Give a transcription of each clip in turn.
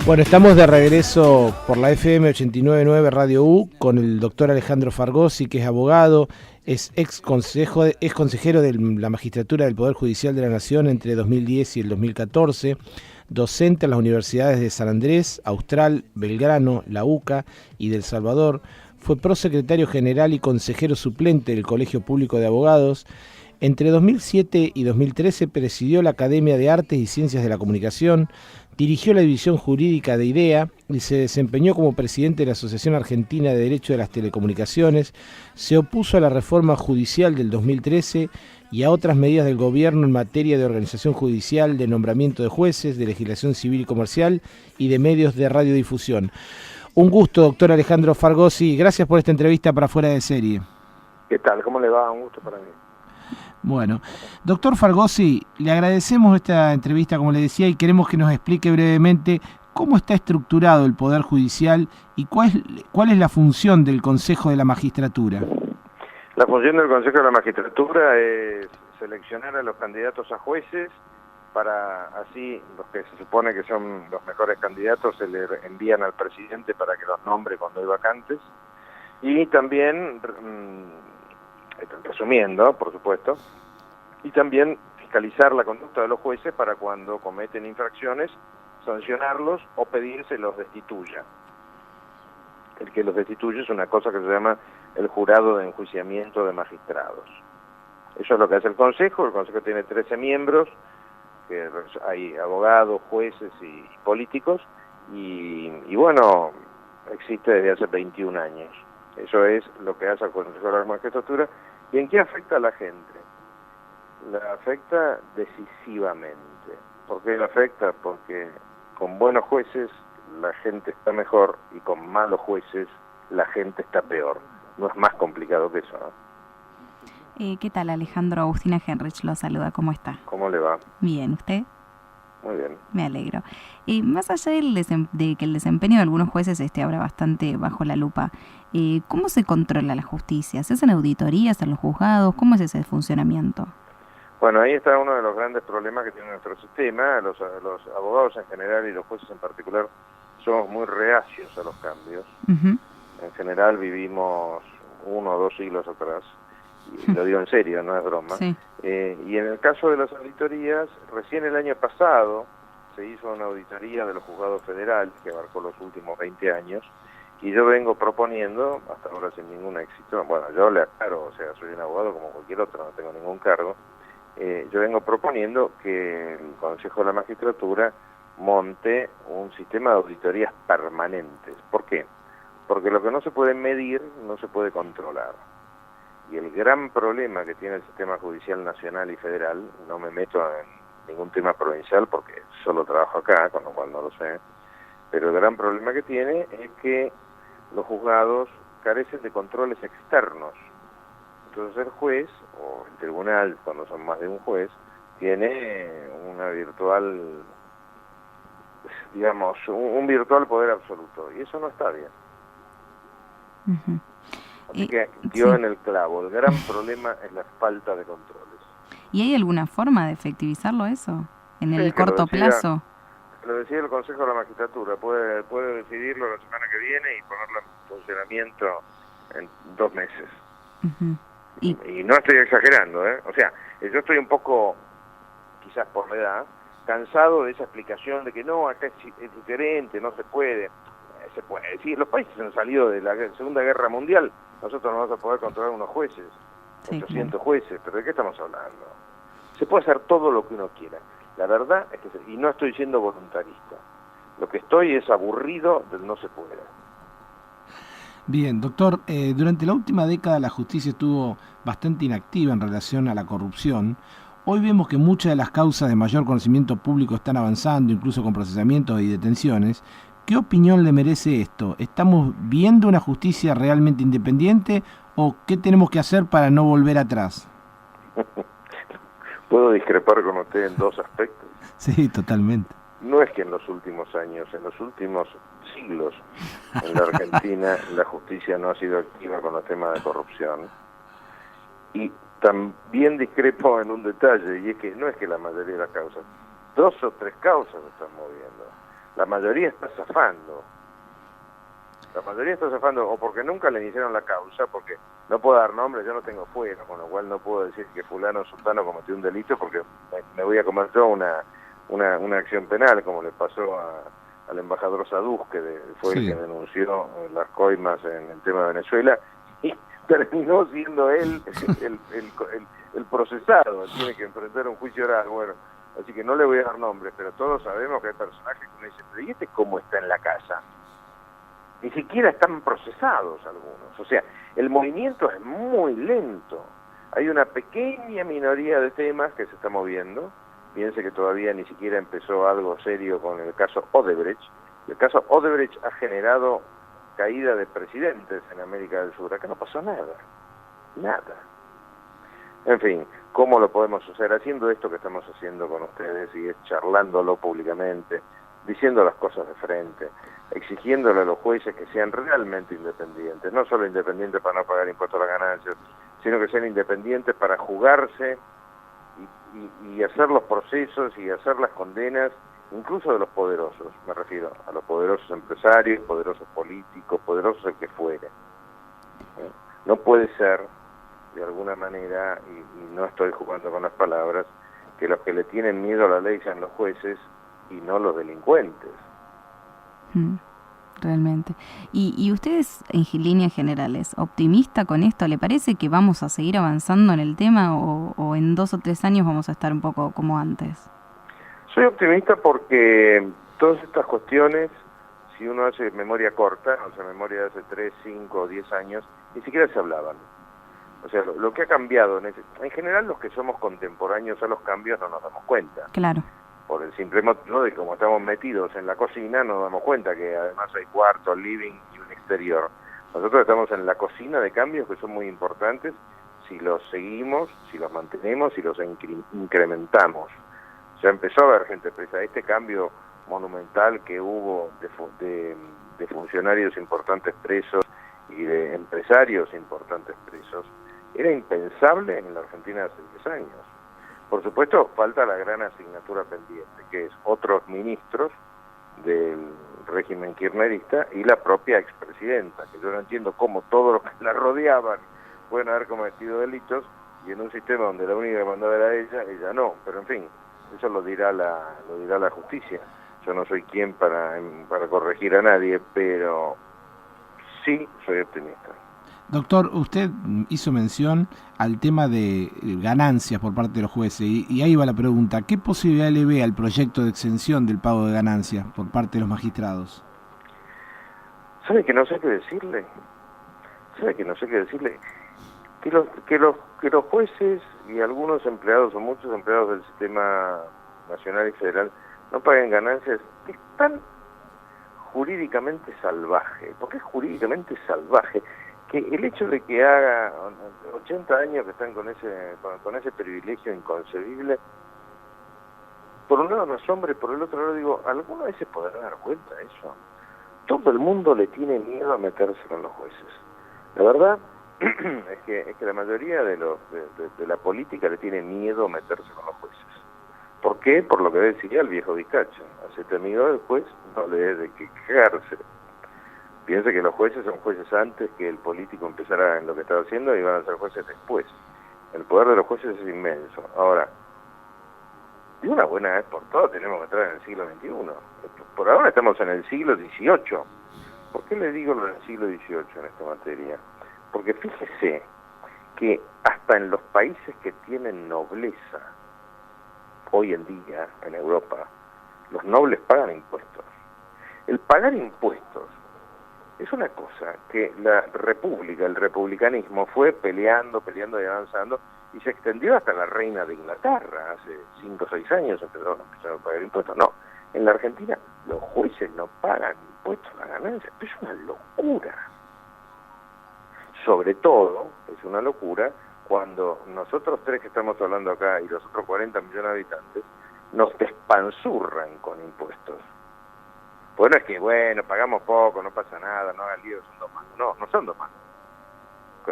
Bueno, estamos de regreso por la FM 89.9 Radio U con el doctor Alejandro Fargosi, que es abogado, es ex consejero de la Magistratura del Poder Judicial de la Nación entre 2010 y el 2014, docente en las universidades de San Andrés, Austral, Belgrano, la UCA y del Salvador. Fue prosecretario general y consejero suplente del Colegio Público de Abogados. Entre 2007 y 2013 presidió la Academia de Artes y Ciencias de la Comunicación, dirigió la división jurídica de IDEA y se desempeñó como presidente de la Asociación Argentina de Derecho de las Telecomunicaciones. Se opuso a la reforma judicial del 2013 y a otras medidas del gobierno en materia de organización judicial, de nombramiento de jueces, de legislación civil y comercial y de medios de radiodifusión. Un gusto, doctor Alejandro Fargosi. Gracias por esta entrevista para Fuera de Serie. ¿Qué tal? ¿Cómo le va? Un gusto para mí. Bueno, doctor Fargosi, le agradecemos esta entrevista, como le decía, y queremos que nos explique brevemente cómo está estructurado el Poder Judicial y cuál es la función del Consejo de la Magistratura. La función del Consejo de la Magistratura es seleccionar a los candidatos a jueces para así los que se supone que son los mejores candidatos se le envían al presidente para que los nombre cuando hay vacantes y también resumiendo, por supuesto, y también fiscalizar la conducta de los jueces para cuando cometen infracciones, sancionarlos o pedir se los destituya. El que los destituye es una cosa que se llama el jurado de enjuiciamiento de magistrados. Eso es lo que hace el Consejo. El Consejo tiene 13 miembros, que hay abogados, jueces y políticos, y bueno, existe desde hace 21 años. Eso es lo que hace el Consejo de la Magistratura. ¿Y en qué afecta a la gente? La afecta decisivamente. ¿Por qué la afecta? Porque con buenos jueces la gente está mejor y con malos jueces la gente está peor. No es más complicado que eso, ¿no? ¿Qué tal, Alejandro? Agustina Henrich lo saluda. ¿Cómo está? ¿Cómo le va? Bien, ¿usted? Muy bien. Me alegro. Más allá de que el desempeño de algunos jueces esté ahora bastante bajo la lupa, ¿cómo se controla la justicia? ¿Se hacen auditorías en los juzgados? ¿Cómo es ese funcionamiento? Bueno, ahí está uno de los grandes problemas que tiene nuestro sistema. Los abogados en general y los jueces en particular somos muy reacios a los cambios. Uh-huh. En general vivimos 1 o 2 siglos atrás. Y lo digo en serio, no es broma. Sí. Y en el caso de las auditorías, recién el año pasado se hizo una auditoría de los juzgados federales que abarcó los últimos 20 años y yo vengo proponiendo, hasta ahora sin ningún éxito, bueno, yo le aclaro, o sea, soy un abogado como cualquier otro, no tengo ningún cargo, yo vengo proponiendo que el Consejo de la Magistratura monte un sistema de auditorías permanentes. ¿Por qué? Porque lo que no se puede medir no se puede controlar. Y el gran problema que tiene el sistema judicial nacional y federal, no me meto en ningún tema provincial porque solo trabajo acá, con lo cual no lo sé, pero el gran problema que tiene es que los juzgados carecen de controles externos. Entonces el juez, o el tribunal, cuando son más de un juez, tiene una virtual, digamos, un virtual poder absoluto, y eso no está bien. Uh-huh. Así que dio sí. en el clavo. El gran problema es la falta de controles. ¿Y hay alguna forma de efectivizarlo eso? ¿En el corto plazo? Lo decía el Consejo de la Magistratura. Puede decidirlo la semana que viene y ponerlo en funcionamiento en 2 meses. Uh-huh. Y no estoy exagerando, ¿eh? O sea, yo estoy un poco, quizás por la edad, cansado de esa explicación de que no, acá es diferente, no se puede. Se puede decir, los países han salido de la Segunda Guerra Mundial, nosotros no vamos a poder controlar unos jueces, sí, 800 claro. jueces, pero ¿de qué estamos hablando? Se puede hacer todo lo que uno quiera. La verdad es que, y no estoy siendo voluntarista, lo que estoy es aburrido del no se puede. Bien, doctor, durante la última década la justicia estuvo bastante inactiva en relación a la corrupción. Hoy vemos que muchas de las causas de mayor conocimiento público están avanzando, incluso con procesamientos y detenciones. ¿Qué opinión le merece esto? ¿Estamos viendo una justicia realmente independiente o qué tenemos que hacer para no volver atrás? ¿Puedo discrepar con usted en 2 aspectos? Sí, totalmente. No es que en los últimos años, en los últimos siglos, en la Argentina la justicia no ha sido activa con los temas de corrupción. Y también discrepo en un detalle, y es que no es que la mayoría de las causas, 2 o 3 causas se están moviendo. La mayoría está zafando. La mayoría está zafando o porque nunca le iniciaron la causa, porque no puedo dar nombres, yo no tengo fuero, con lo cual no puedo decir que fulano o sultano cometió un delito porque me voy a comer yo una acción penal, como le pasó al embajador Saduz, que fue el que denunció las coimas en el tema de Venezuela, y terminó siendo él el procesado, tiene que enfrentar un juicio oral. Bueno, así que no le voy a dar nombres, pero todos sabemos que hay personajes que uno dice, pero ¿y este cómo está en la casa? Ni siquiera están procesados algunos. O sea, el movimiento es muy lento. Hay una pequeña minoría de temas que se está moviendo. Piense que todavía ni siquiera empezó algo serio con el caso Odebrecht. El caso Odebrecht ha generado caída de presidentes en América del Sur. Acá no pasó nada. Nada. En fin, ¿cómo lo podemos hacer? Haciendo esto que estamos haciendo con ustedes y es charlándolo públicamente, diciendo las cosas de frente, exigiéndole a los jueces que sean realmente independientes, no solo independientes para no pagar impuestos a las ganancias, sino que sean independientes para jugarse y hacer los procesos y hacer las condenas, incluso de los poderosos, me refiero a los poderosos empresarios, poderosos políticos, poderosos el que fuere. No puede ser, de alguna manera, y no estoy jugando con las palabras, que los que le tienen miedo a la ley sean los jueces y no los delincuentes. Realmente. ¿Y ustedes, en líneas generales, optimista con esto? ¿Le parece que vamos a seguir avanzando en el tema o en 2 o 3 años vamos a estar un poco como antes? Soy optimista porque todas estas cuestiones, si uno hace memoria corta, o sea, memoria de hace 3, 5 o 10 años, ni siquiera se hablaban. O sea, lo que ha cambiado, en general los que somos contemporáneos a los cambios no nos damos cuenta. Claro. Por el simple motivo de que como estamos metidos en la cocina, nos damos cuenta que además hay cuarto, living y un exterior. Nosotros estamos en la cocina de cambios que son muy importantes si los seguimos, si los mantenemos, si los incrementamos. Ya empezó a haber gente presa. Este cambio monumental que hubo de funcionarios importantes presos y de empresarios importantes presos era impensable en la Argentina hace 10 años. Por supuesto, falta la gran asignatura pendiente, que es otros ministros del régimen kirchnerista y la propia expresidenta, que yo no entiendo cómo todos los que la rodeaban pueden haber cometido delitos y en un sistema donde la única que mandaba era ella no. Pero en fin, eso lo dirá la justicia. Yo no soy quien para corregir a nadie, pero sí soy optimista. Doctor, usted hizo mención al tema de ganancias por parte de los jueces y ahí va la pregunta. ¿Qué posibilidad le ve al proyecto de exención del pago de ganancias por parte de los magistrados? ¿Sabe que no sé qué decirle? Que los jueces y algunos empleados o muchos empleados del sistema nacional y federal no paguen ganancias es tan jurídicamente salvaje. ¿Por qué es jurídicamente salvaje? Que el hecho de que haga 80 años que están con ese privilegio inconcebible, por un lado me asombra y por el otro lado digo, ¿alguna vez se podrá dar cuenta de eso? Todo el mundo le tiene miedo a meterse con los jueces. La verdad es que la mayoría de la política le tiene miedo a meterse con los jueces. ¿Por qué? Por lo que decía el viejo Vizcacha. Hacete amigo del juez, no le des de qué quejarse. Piense que los jueces son jueces antes que el político empezara en lo que estaba haciendo y van a ser jueces después. El poder de los jueces es inmenso. Ahora, de una buena vez por todas tenemos que entrar en el siglo XXI. Por ahora estamos en el siglo XVIII. ¿Por qué le digo lo del siglo XVIII en esta materia? Porque fíjese que hasta en los países que tienen nobleza, hoy en día en Europa, los nobles pagan impuestos. El pagar impuestos es una cosa que la república, el republicanismo fue peleando y avanzando y se extendió hasta la reina de Inglaterra. Hace 5 o 6 años empezaron a pagar impuestos. No, en la Argentina los jueces no pagan impuestos a la ganancia. Es una locura. Sobre todo, es una locura cuando nosotros 3 que estamos hablando acá y los otros 40 millones de habitantes nos despanzurran con impuestos. Bueno, es que, pagamos poco, no pasa nada, no hagan lío, son 2 mangos. No son 2 mangos.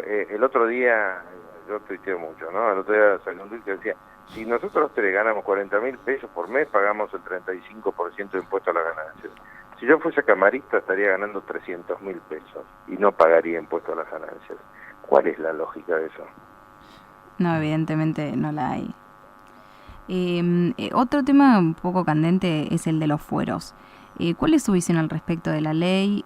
El otro día, yo tuiteo mucho, ¿no? El otro día salió un tuit que decía, Si nosotros ganamos 40.000 pesos por mes, pagamos el 35% de impuesto a las ganancias. Si yo fuese camarista, estaría ganando 300.000 pesos y no pagaría impuesto a las ganancias. ¿Cuál es la lógica de eso? No, evidentemente no la hay. Otro tema un poco candente es el de los fueros. ¿Cuál es su visión al respecto de la ley?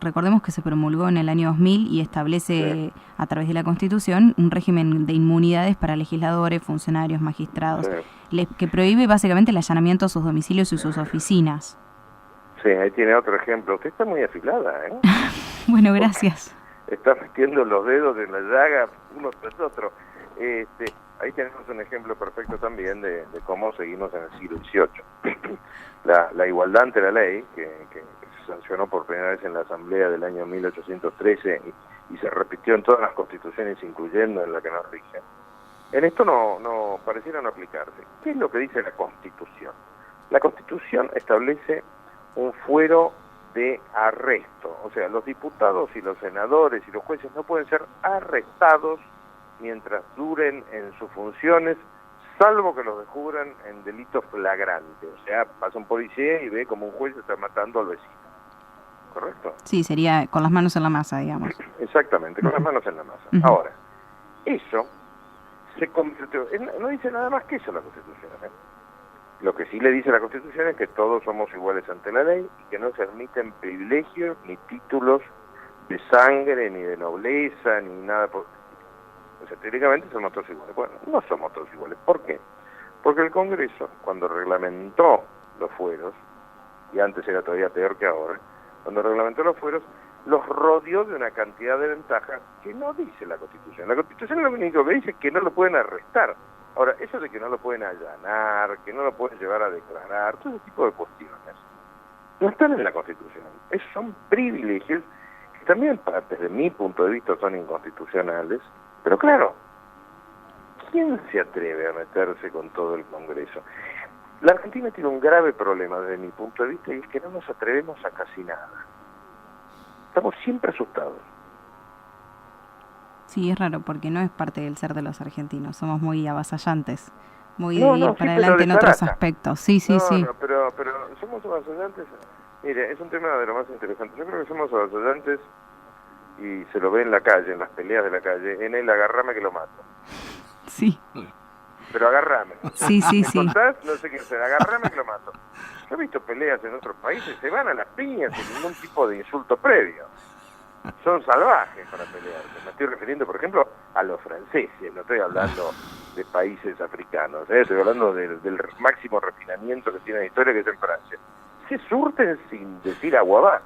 Recordemos que se promulgó en el año 2000 y establece a través de la Constitución un régimen de inmunidades para legisladores, funcionarios, magistrados, que prohíbe básicamente el allanamiento a sus domicilios y sus oficinas. Sí, ahí tiene otro ejemplo. Usted está muy afilada, ¿eh? Bueno, gracias. Está metiendo los dedos en la llaga uno tras otro. Ahí tenemos un ejemplo perfecto también de cómo seguimos en el siglo XVIII. La igualdad ante la ley, que se sancionó por primera vez en la Asamblea del año 1813 y se repitió en todas las constituciones, incluyendo en la que nos rige, en esto no pareciera no aplicarse. ¿Qué es lo que dice la Constitución? La Constitución establece un fuero de arresto, o sea, los diputados y los senadores y los jueces no pueden ser arrestados mientras duren en sus funciones, salvo que los descubran en delitos flagrantes. O sea, pasa un policía y ve como un juez está matando al vecino. ¿Correcto? Sí, sería con las manos en la masa, digamos. Exactamente, con las manos en la masa. Ahora, eso se convirtió... No dice nada más que eso la Constitución, ¿eh? Lo que sí le dice la Constitución es que todos somos iguales ante la ley y que no se admiten privilegios ni títulos de sangre, ni de nobleza, ni nada por... O sea, teóricamente somos todos iguales. Bueno, no somos todos iguales. ¿Por qué? Porque el Congreso, cuando reglamentó los fueros, y antes era todavía peor que ahora, cuando reglamentó los fueros, los rodeó de una cantidad de ventajas que no dice la Constitución. La Constitución lo único que dice es que no lo pueden arrestar. Ahora, eso de que no lo pueden allanar, que no lo pueden llevar a declarar, todo ese tipo de cuestiones, no están en la Constitución. Esos son privilegios que también, desde mi punto de vista, son inconstitucionales. Pero claro, ¿quién se atreve a meterse con todo el Congreso? La Argentina tiene un grave problema desde mi punto de vista y es que no nos atrevemos a casi nada. Estamos siempre asustados. Sí, es raro porque no es parte del ser de los argentinos. Somos muy avasallantes, muy de ir para sí, adelante en otros aspectos. Sí. No, pero somos avasallantes. Mire, es un tema de lo más interesante. Yo creo que somos avasallantes y se lo ve en la calle, en las peleas de la calle, en el agarrame que lo mato. Sí. Pero agarrame. Sí. ¿Contás? No sé qué hacer, agarrame que lo mato. Yo he visto peleas en otros países, se van a las piñas sin ningún tipo de insulto previo. Son salvajes para pelearse. Me estoy refiriendo, por ejemplo, a los franceses, no estoy hablando de países africanos, estoy hablando del máximo refinamiento que tiene la historia, que es en Francia. Se surten sin decir aguabá.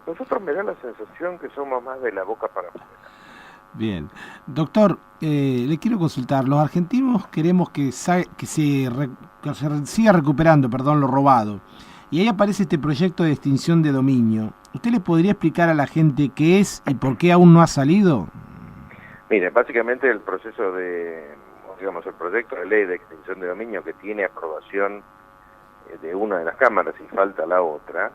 Nosotros me da la sensación que somos más de la boca para afuera. Bien. Doctor, le quiero consultar. Los argentinos queremos que se siga recuperando, lo robado. Y ahí aparece este proyecto de extinción de dominio. ¿Usted le podría explicar a la gente qué es y por qué aún no ha salido? Mire, básicamente el proceso el proyecto de ley de extinción de dominio que tiene aprobación de una de las cámaras y falta la otra,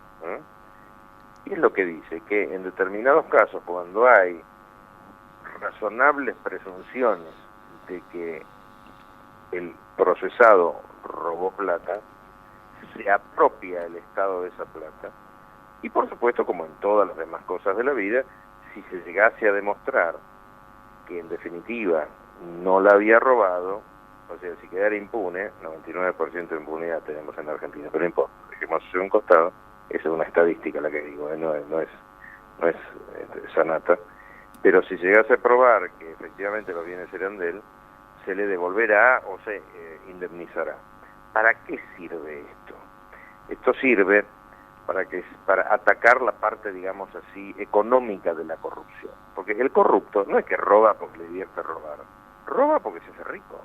es lo que dice que en determinados casos, cuando hay razonables presunciones de que el procesado robó plata, se apropia el Estado de esa plata, y por supuesto, como en todas las demás cosas de la vida, si se llegase a demostrar que en no la había robado, o sea, si quedara impune, 99% de impunidad tenemos en la Argentina, pero no importa, dejemos eso a un costado, esa es una estadística la que digo, no es sanata, pero si llegase a probar que efectivamente los bienes eran de él, se le devolverá o se indemnizará. ¿Para qué sirve esto? Esto sirve para atacar la parte, digamos así, económica de la corrupción. Porque el corrupto no es que roba porque le divierte robar, roba porque se hace rico.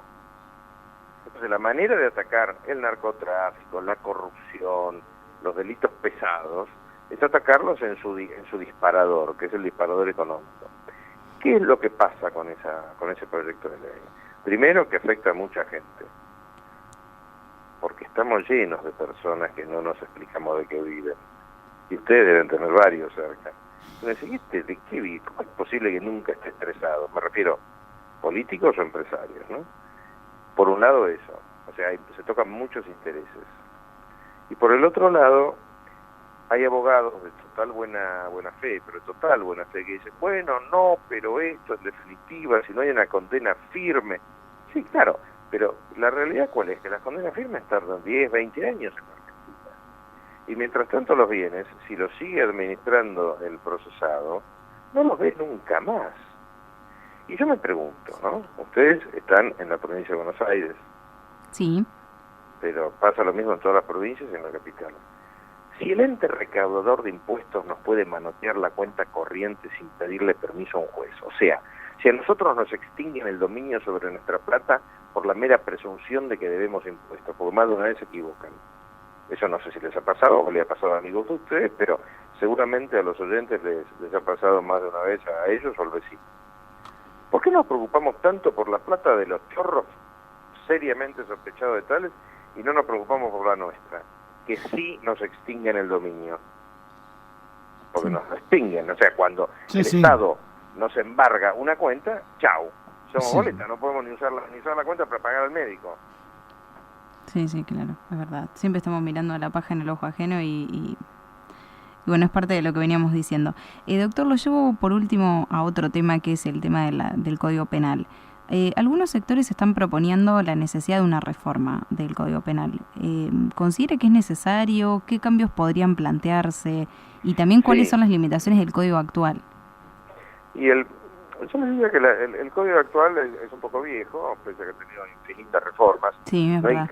Entonces la manera de atacar el narcotráfico, la corrupción, los delitos pesados, es atacarlos en su disparador, que es el disparador económico. ¿Qué es lo que pasa con ese proyecto de ley? Primero, que afecta a mucha gente, porque estamos llenos de personas que no nos explicamos de qué viven, y ustedes deben tener varios cerca. ¿De qué vive? ¿Cómo es posible que nunca esté estresado? Me refiero, políticos o empresarios, ¿no? Por un lado eso, o sea, se tocan muchos intereses. Y por el otro lado, hay abogados de total buena fe, pero total buena fe, que dicen, bueno, no, pero esto en definitiva, si no hay una condena firme. Sí, claro, pero la realidad ¿cuál es? Que las condenas firmes tardan 10, 20 años en la Argentina. Y mientras tanto los bienes, si los sigue administrando el procesado, no los ve nunca más. Y yo me pregunto, ¿no? Ustedes están en la provincia de Buenos Aires. Sí. Pero pasa lo mismo en todas las provincias y en la capital. Si el ente recaudador de impuestos nos puede manotear la cuenta corriente sin pedirle permiso a un juez, o sea, si a nosotros nos extinguen el dominio sobre nuestra plata por la mera presunción de que debemos impuestos, porque más de una vez se equivocan. Eso no sé si les ha pasado o le ha pasado a amigos de ustedes, pero seguramente a los oyentes les ha pasado más de una vez a ellos o al vecino. ¿Por qué nos preocupamos tanto por la plata de los chorros seriamente sospechados de tales y no nos preocupamos por la nuestra? Que sí nos extinguen el dominio. Porque nos lo extinguen. O sea, cuando el Estado nos embarga una cuenta, chau. Somos boletas, no podemos ni usar la cuenta para pagar al médico. Sí, claro, es verdad. Siempre estamos mirando la paja en el ojo ajeno y bueno, es parte de lo que veníamos diciendo. Doctor, lo llevo por último a otro tema que es el tema del Código Penal. Algunos sectores están proponiendo la necesidad de una reforma del Código Penal. ¿Considera que es necesario? ¿Qué cambios podrían plantearse? Y también, ¿cuáles son las limitaciones del Código actual? Y yo me diría que el Código actual es un poco viejo, pese a que ha tenido infinitas reformas. Sí, es verdad.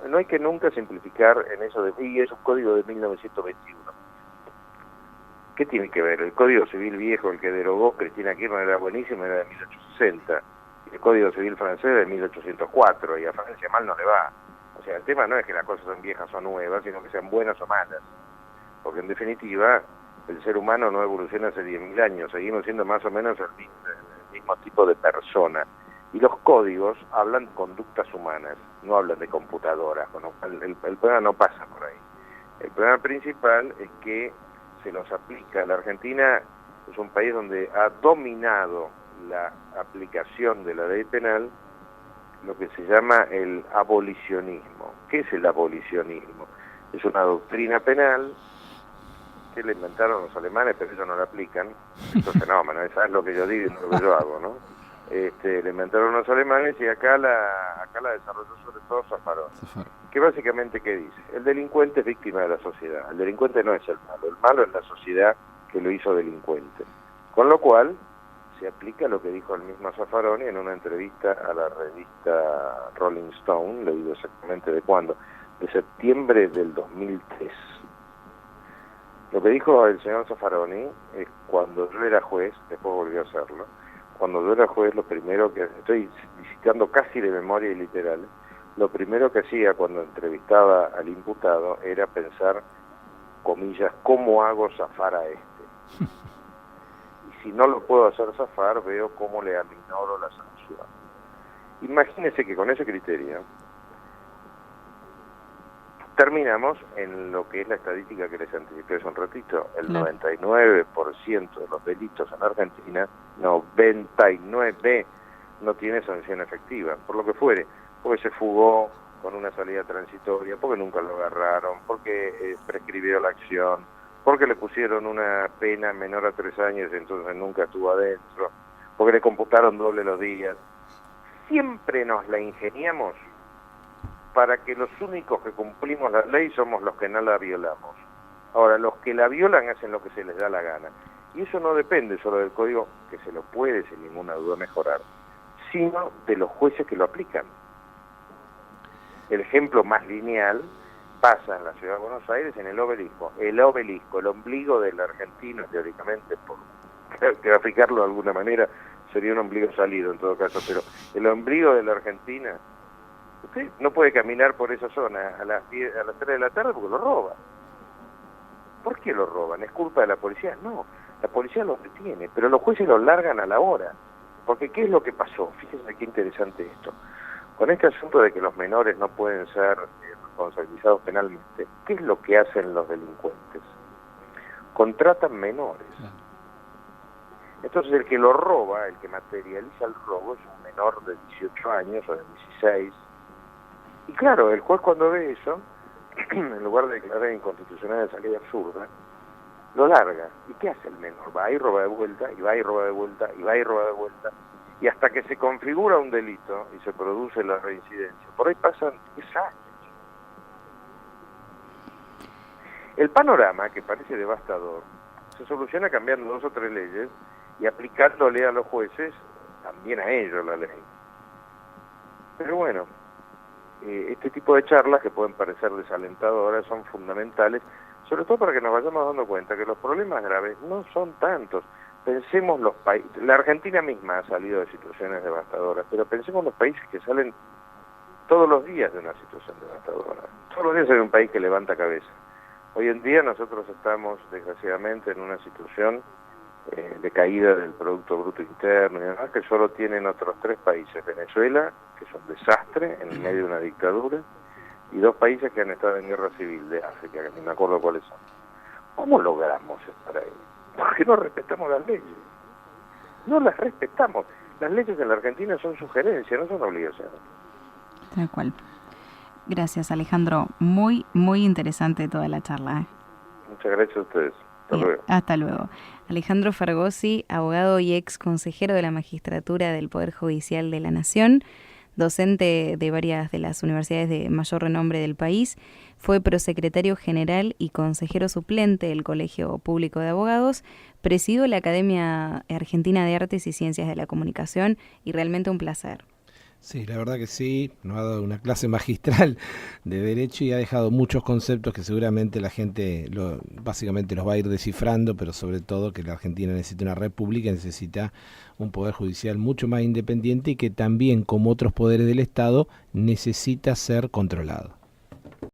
No hay que nunca simplificar en eso de... Y es un código de 1921. ¿Qué tiene que ver? El Código Civil viejo, el que derogó Cristina Kirchner, era buenísimo, era de 1860. El Código Civil francés de 1804, y a Francia mal no le va. O sea, el tema no es que las cosas sean viejas o nuevas, sino que sean buenas o malas. Porque en definitiva, el ser humano no evoluciona hace 10.000 años, seguimos siendo más o menos el mismo tipo de persona. Y los códigos hablan de conductas humanas, no hablan de computadoras, con lo cual el problema no pasa por ahí. El problema principal es que se los aplica. La Argentina es un país donde ha dominado la aplicación de la ley penal lo que se llama el abolicionismo. ¿Qué es el abolicionismo? Es una doctrina penal que le inventaron los alemanes, pero ellos no la aplican. Esto es fenómeno, es lo que yo digo y no lo que yo hago, ¿no? Le inventaron los alemanes y acá la desarrolló sobre todo Zaffaroni. Que básicamente, ¿qué dice? El delincuente es víctima de la sociedad. El delincuente no es el malo es la sociedad que lo hizo delincuente. Con lo cual, se aplica lo que dijo el mismo Zaffaroni en una entrevista a la revista Rolling Stone, le digo exactamente de cuándo, de septiembre del 2003. Lo que dijo el señor Zaffaroni es: cuando yo era juez, después volvió a hacerlo, cuando yo era juez, lo primero que, estoy citando casi de memoria y literal, lo primero que hacía cuando entrevistaba al imputado era pensar, comillas, ¿cómo hago zafar a este? Y si no lo puedo hacer zafar, veo cómo le aminoro la sanción. Imagínense que con ese criterio terminamos en lo que es la estadística que les anticipé hace un ratito. El 99% de los delitos en Argentina, 99, no tiene sanción efectiva, por lo que fuere, porque se fugó con una salida transitoria, porque nunca lo agarraron, porque prescribió la acción, porque le pusieron una pena menor a 3 años y entonces nunca estuvo adentro, porque le computaron doble los días. Siempre nos la ingeniamos para que los únicos que cumplimos la ley somos los que no la violamos. Ahora, los que la violan hacen lo que se les da la gana. Y eso no depende solo del código, que se lo puede sin ninguna duda mejorar, sino de los jueces que lo aplican. El ejemplo más lineal pasa en la ciudad de Buenos Aires en el obelisco. El obelisco, el ombligo del argentino, teóricamente, por graficarlo de alguna manera, sería un ombligo salido en todo caso, pero el ombligo de la Argentina, usted no puede caminar por esa zona a las 3 de la tarde porque lo roban. ¿Por qué lo roban? ¿Es culpa de la policía? No, la policía los detiene, pero los jueces los largan a la hora. Porque ¿qué es lo que pasó? Fíjense qué interesante esto. Con este asunto de que los menores no pueden ser responsabilizados penalmente, ¿qué es lo que hacen los delincuentes? Contratan menores. Entonces el que lo roba, el que materializa el robo, es un menor de 18 años o de 16, Y claro, el juez cuando ve eso, en lugar de declarar inconstitucional esa ley absurda, lo larga. ¿Y qué hace el menor? Va y roba de vuelta, y va y roba de vuelta, y va y roba de vuelta, y hasta que se configura un delito y se produce la reincidencia. Por ahí pasan 10 años. El panorama, que parece devastador, se soluciona cambiando 2 o 3 leyes y aplicándole a los jueces, también a ellos, la ley. Pero bueno, este tipo de charlas, que pueden parecer desalentadoras, son fundamentales, sobre todo para que nos vayamos dando cuenta que los problemas graves no son tantos. Pensemos los países, la Argentina misma ha salido de situaciones devastadoras, pero pensemos los países que salen todos los días de una situación devastadora. Todos los días hay un país que levanta cabeza. Hoy en día nosotros estamos, desgraciadamente, en una situación de caída del Producto Bruto Interno y demás, que solo tienen otros 3 países. Venezuela, que es un desastre en el medio de una dictadura, y 2 países que han estado en guerra civil de África, que ni me acuerdo cuáles son. ¿Cómo logramos estar ahí? Porque no respetamos las leyes. No las respetamos. Las leyes en la Argentina son sugerencias, no son obligaciones. Tal cual. Gracias, Alejandro. Muy, muy interesante toda la charla. Muchas gracias a ustedes. Hasta luego. Hasta luego. Alejandro Fargosi, abogado y ex consejero de la Magistratura del Poder Judicial de la Nación, docente de varias de las universidades de mayor renombre del país, fue prosecretario general y consejero suplente del Colegio Público de Abogados, presidió la Academia Argentina de Artes y Ciencias de la Comunicación y realmente un placer. Sí, la verdad que sí, nos ha dado una clase magistral de Derecho y ha dejado muchos conceptos que seguramente la gente básicamente los va a ir descifrando, pero sobre todo que la Argentina necesita una república, necesita un poder judicial mucho más independiente y que también, como otros poderes del Estado, necesita ser controlado.